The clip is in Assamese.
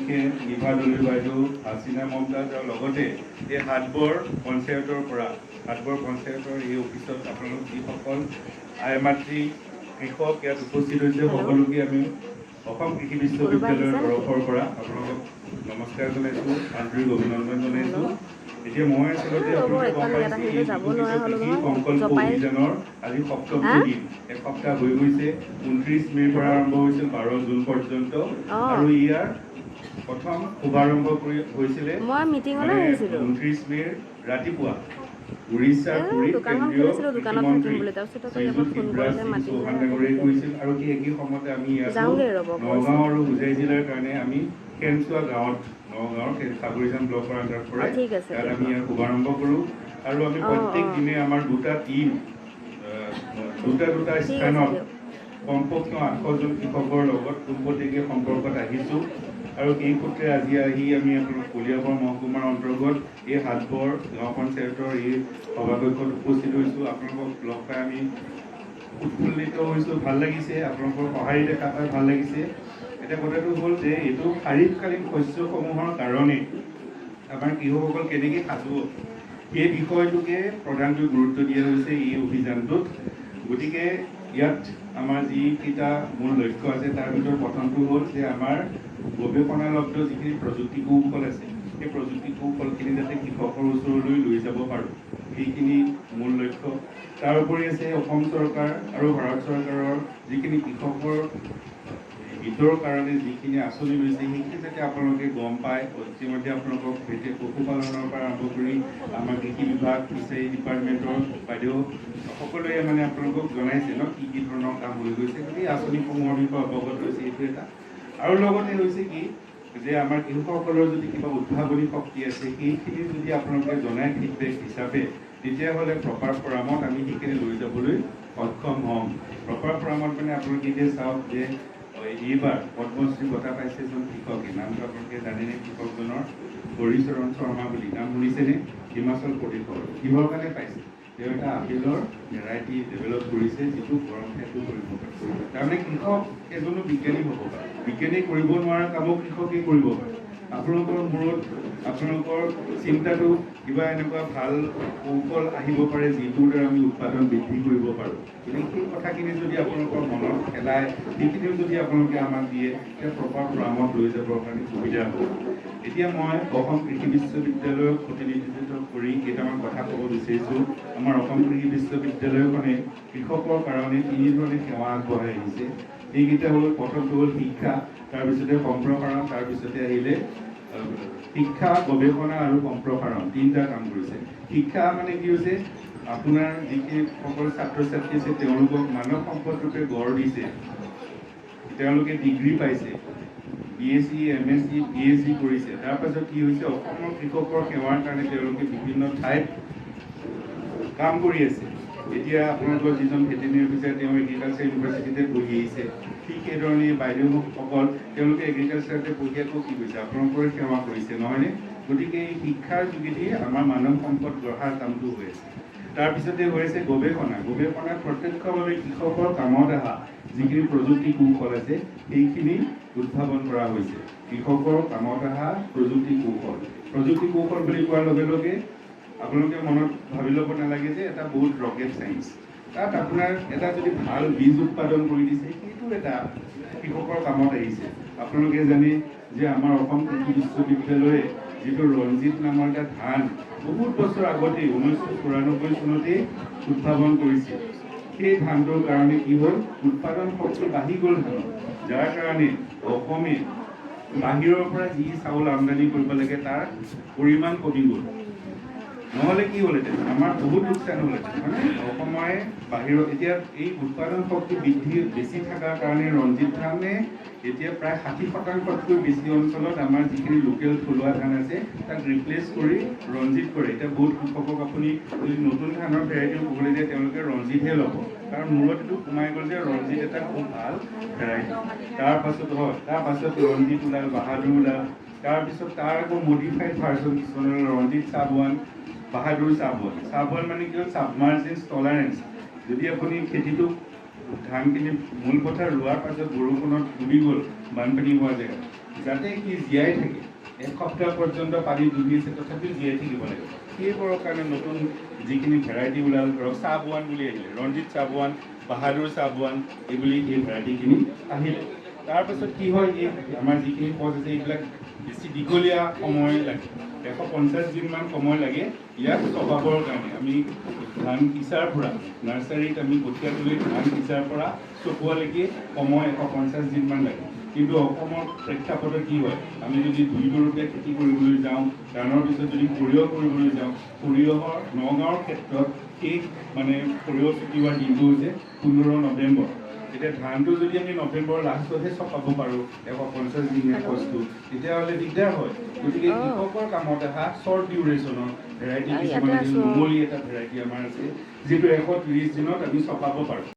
ইতিমধ্যে নিভা দলুৰ বাইদেউ হাছিনা মমতাজ আৰু লগতে এই হাটবৰ পঞ্চায়তৰ এই অফিচত আপোনালোক যিসকল আই মাতৃ কৃষক ইয়াত উপস্থিত হৈছে সকলোকে আমি অসম কৃষি বিশ্ববিদ্যালয়ৰ তৰফৰ পৰা আপোনালোকক নমস্কাৰ জনাইছোঁ, আন্তৰিক অভিনন্দন জনাইছোঁ। এতিয়া মই আচলতে আপোনালোকে গম পাইছে এই কৃষি সংকল্প অভিযানৰ আজি ৭ম দিন, এসপ্তাহ হৈ গৈছে। ২৯ মে'ৰ পৰা আৰম্ভ হৈছিল ১২ জুন পৰ্যন্ত আৰু ইয়াৰ প্ৰথম শুভাৰম্ভ হৈছিলে ২৯ মে'ৰ ৰাতিপুৱা উৰিষ্যাৰ পুৰীত কেন্দ্ৰীয় কৃষিমন্ত্ৰী শ্ৰীযুত শিৱৰাজ সিং চৌহান ডাঙৰীয়াই কৰিছিল আৰু সেই একেই সময়তে আমি ইয়াত নগাঁও আৰু হোজাই জিলাৰ কাৰণে আমি খেনচোৱা গাঁৱত নগাঁৱৰ সাগৰীজান ব্লকৰ আণ্ডাৰত পৰে তাত আমি ইয়াৰ শুভাৰম্ভ কৰোঁ আৰু আমি প্ৰত্যেক দিনে আমাৰ দুটা স্থানত কমপক্ষে ৮০০জন কৃষকৰ লগত পোনপটীয়াকৈ সম্পৰ্কত আহিছোঁ আৰু এই সূত্ৰে আজি আহি আমি আপোনালোক কলিয়াবৰ মহকুমাৰ অন্তৰ্গত এই হাটবৰ গাঁও পঞ্চায়তৰ এই সভাকক্ষত উপস্থিত হৈছোঁ। আপোনালোকক লগ পাই আমি উৎফুল্লিত হৈছোঁ, ভাল লাগিছে, আপোনালোকৰ সঁহাৰি দেখা পাই ভাল লাগিছে। এতিয়া কথাটো হ'ল যে এইটো খাৰিফকালীন শস্যসমূহৰ কাৰণে আমাৰ কৃষকসকল কেনেকৈ সাজু সেই বিষয়টোকে প্ৰধানকৈ গুৰুত্ব দিয়া হৈছে এই অভিযানটোত। গতিকে ইয়াত আমাৰ যিকেইটা মূল লক্ষ্য আছে তাৰ ভিতৰত প্ৰথমটো হ'ল যে আমাৰ গৱেষণালব্ধ যিখিনি প্ৰযুক্তি কৌশল আছে সেই প্ৰযুক্তি কৌশলখিনি যাতে কৃষকৰ ওচৰলৈ লৈ যাব পাৰোঁ, সেইখিনি মূল লক্ষ্য। তাৰোপৰি আছে অসম চৰকাৰ আৰু ভাৰত চৰকাৰৰ যিখিনি কৃষকৰ হিতৰ কাৰণে যিখিনি আঁচনি লৈছে সেইখিনি যাতে আপোনালোকে গম পায়। ইতিমধ্যে আপোনালোকক পশুপালনৰ পৰা আৰম্ভ কৰি আমাৰ কৃষি বিভাগ, ফিচাৰী ডিপাৰ্টমেণ্টৰ বাইদেউ সকলোৱে আপোনালোকক জনাইছে কি কি ধৰণৰ কাম হৈ গৈছে, গতিকে আঁচনিসমূহৰ বিষয়ে অৱগত হৈছে। এইটো এটা আৰু লগতে হৈছে কি যে আমাৰ কৃষকসকলৰ যদি কিবা উদ্ভাৱনী শক্তি আছে সেইখিনি যদি আপোনালোকে জনাই ফিডবেক হিচাপে তেতিয়াহ'লে প্ৰপাৰ ফৰামত আমি সেইখিনি লৈ যাবলৈ সক্ষম হ'ম। প্ৰপাৰ ফৰামত আপোনালোকে এতিয়া চাওক যে এইবাৰ পদ্মশ্ৰী বঁটা পাইছে এজন কৃষকে, নামটো আপোনালোকে জানেনে? কৃষকজনৰ হৰিচৰণ শৰ্মা বুলি নাম শুনিছেনে? হিমাচল প্ৰদেশৰ। কিহৰ কাৰণে পাইছে? তেওঁ এটা আপেলৰ ভেৰাইটি ডেভেলপ কৰিছে যিটো গৰম ঠাইতো কৰিব পাৰে। তাৰমানে কৃষক এজনো বিজ্ঞানী হ'ব পাৰে, বিজ্ঞানী কৰিব নোৱাৰা কামো কৃষকেই কৰিব পাৰে। আপোনালোকৰ মূৰত আপোনালোকৰ চিন্তাটো কিবা এনেকুৱা ভাল কৌশল আহিব পাৰে যিটোৰ দ্বাৰা আমি উৎপাদন বৃদ্ধি কৰিব পাৰোঁ। গতিকে সেই কথাখিনি যদি আপোনালোকৰ মনত খেলায়, সেইখিনিও যদি আপোনালোকে আমাক দিয়ে তেতিয়া প্ৰপাৰ ফৰামত লৈ যাবৰ কাৰণে সুবিধা হ'ব। এতিয়া মই অসম কৃষি বিশ্ববিদ্যালয়ক প্ৰতিনিধিত্ব কৰি কেইটামান কথা ক'ব বিচাৰিছোঁ। আমাৰ অসম কৃষি বিশ্ববিদ্যালয়খনে কৃষকৰ কাৰণে ৩ ধৰণে সেৱা আগবঢ়াই আহিছে। এইকেইটা হ'ল, প্ৰথমটো হ'ল শিক্ষা, তাৰপিছতে সম্প্ৰসাৰণ, তাৰপিছতে আহিলে শিক্ষা, গৱেষণা আৰু সম্প্ৰসাৰণ, 3টা কাম কৰিছে। শিক্ষা কি হৈছে আপোনাৰ যিসকল ছাত্ৰ ছাত্ৰী আছে তেওঁলোকক মানৱ সম্পদ ৰূপে গঢ় দিছে, তেওঁলোকে ডিগ্ৰী পাইছে, BSc, MSc, PhD কৰিছে। তাৰপাছত কি হৈছে অসমৰ কৃষকৰ সেৱাৰ কাৰণে তেওঁলোকে বিভিন্ন ঠাইত কাম কৰি আছে। এতিয়া আপোনালোকৰ যিজন ভেটেৰিনেৰী অফিচাৰ তেওঁ এগ্ৰিকালচাৰ ইউনিভাৰ্চিটিতে পঢ়ি আহিছে, ঠিক সেইধৰণে বাইদেউসকল তেওঁলোকে এগ্ৰিকালচাৰতে পঢ়ি আকৌ কি কৰিছে আপোনালোকৰ সেৱা কৰিছে, নহয়নে? গতিকে এই শিক্ষাৰ যোগেদি আমাৰ মানৱ সম্পদ গঢ়াৰ কামটো হৈ আছে। তাৰপিছতে হৈ আছে গৱেষণা। গৱেষণাত প্ৰত্যক্ষভাৱে কৃষকৰ কামত অহা যিখিনি প্ৰযুক্তি কৌশল আছে সেইখিনি উদ্ভাৱন কৰা হৈছে। কৃষকৰ কামত অহা প্ৰযুক্তি কৌশল বুলি কোৱাৰ লগে লগে আপোনালোকে মনত ভাবি ল'ব নালাগে যে এটা বহুত ৰকেট চাইন্স। তাত আপোনাৰ এটা যদি ভাল বীজ উৎপাদন কৰি দিছে সেইটো এটা কৃষকৰ কামত আহিছে। আপোনালোকে জানে যে আমাৰ অসম কৃষি বিশ্ববিদ্যালয়ে যিটো ৰঞ্জিত নামৰ এটা ধান বহুত বছৰ আগতেই 1994 চনতেই উদ্ভাৱন কৰিছিল। সেই ধানটোৰ কাৰণে কি হ'ল উৎপাদন শক্তি বাঢ়ি গ'ল ধানৰ, যাৰ কাৰণে অসমে বাহিৰৰ পৰা যি চাউল আমদানি কৰিব লাগে তাৰ পৰিমাণ কমি গ'ল। নহ'লে কি হ'লহেঁতেন আমাৰ বহুত লোকচান হ'লহেঁতেন, মানে অসমে বাহিৰত এতিয়া এই উৎপাদন শক্তি বেছি থকাৰ কাৰণে ৰঞ্জিত ধানে এতিয়া প্ৰায় 60%তকৈ বেছি অঞ্চলত আমাৰ যিখিনি লোকেল থলুৱা ধান আছে তাক ৰিপ্লেচ কৰি ৰঞ্জিত কৰে। এতিয়া বহুত কৃষকক আপুনি যদি নতুন ধানৰ ভেৰাইটিও ক'বলৈ দিয়ে তেওঁলোকে ৰঞ্জিতহে ল'ব, কাৰণ মূৰত এইটো সোমাই গ'ল যে ৰঞ্জিত এটা খুব ভাল ভেৰাইটি। তাৰপাছত ৰঞ্জিত ওলাল, বাহাদুৰ ওলাল, তাৰপিছত তাৰ আকৌ মডিফাইড ভাৰ্জন কিছুমান ৰঞ্জিত চাবুৱান, বাহাদুৰ চাবুৱান কি হ'ল ছাবমাৰ্জেন্স টলাৰেঞ্চ। যদি আপুনি খেতিটো ধানখিনি মূল পথাৰ ৰোৱাৰ পাছত বৰষুণত ডুবি গ'ল বানপানী হোৱা জেগাত যাতে সি জীয়াই থাকে, এসপ্তাহ পৰ্যন্ত পানী ডুবি আছে তথাপিও জীয়াই থাকিব লাগে। সেইবোৰৰ কাৰণে নতুন যিখিনি ভেৰাইটি ওলাল, ধৰক চাহবোৱান বুলি আহিলে, ৰঞ্জিত চাহবোৱান, বাহাদুৰ চাহবোৱান, এইবুলি এই ভেৰাইটিখিনি আহিলে। তাৰপাছত কি হয়, এই আমাৰ যিখিনি পথ আছে এইবিলাক বেছি দীঘলীয়া সময় লাগে, 150 দিনমান সময় লাগে ইয়াক চপাবৰ কাৰণে। আমি ধান সিঁচাৰ পৰা, নাৰ্চাৰীত আমি কঠীয়া তুলি ধান সিঁচাৰ পৰা চপোৱালৈকে সময় 150 দিনমান লাগে। কিন্তু অসমৰ প্ৰেক্ষাপটত কি হয়, আমি যদি 2 গৰুকে খেতি কৰিবলৈ যাওঁ, ধানৰ পিছত যদি সৰিয়হ কৰিবলৈ যাওঁ, সৰিয়হৰ নগাঁৱৰ ক্ষেত্ৰত সেই মানে সৰিয়হ চপিওৱাৰ দিনটো হৈছে 15 নৱেম্বৰ। এতিয়া ধানটো যদি আমি নৱেম্বৰ লাষ্টতহে চপাব পাৰোঁ, 150 দিনীয়া কষ্টটো, তেতিয়াহ'লে দিগদাৰ হয়। গতিকে কৃষকৰ কামত অহা শ্বৰ্ট ডিউৰেশ্যনৰ ভেৰাইটি কিছুমান, নুমলী এটা ভেৰাইটি আমাৰ আছে, যিটো 130 দিনত আমি চপাব পাৰোঁ।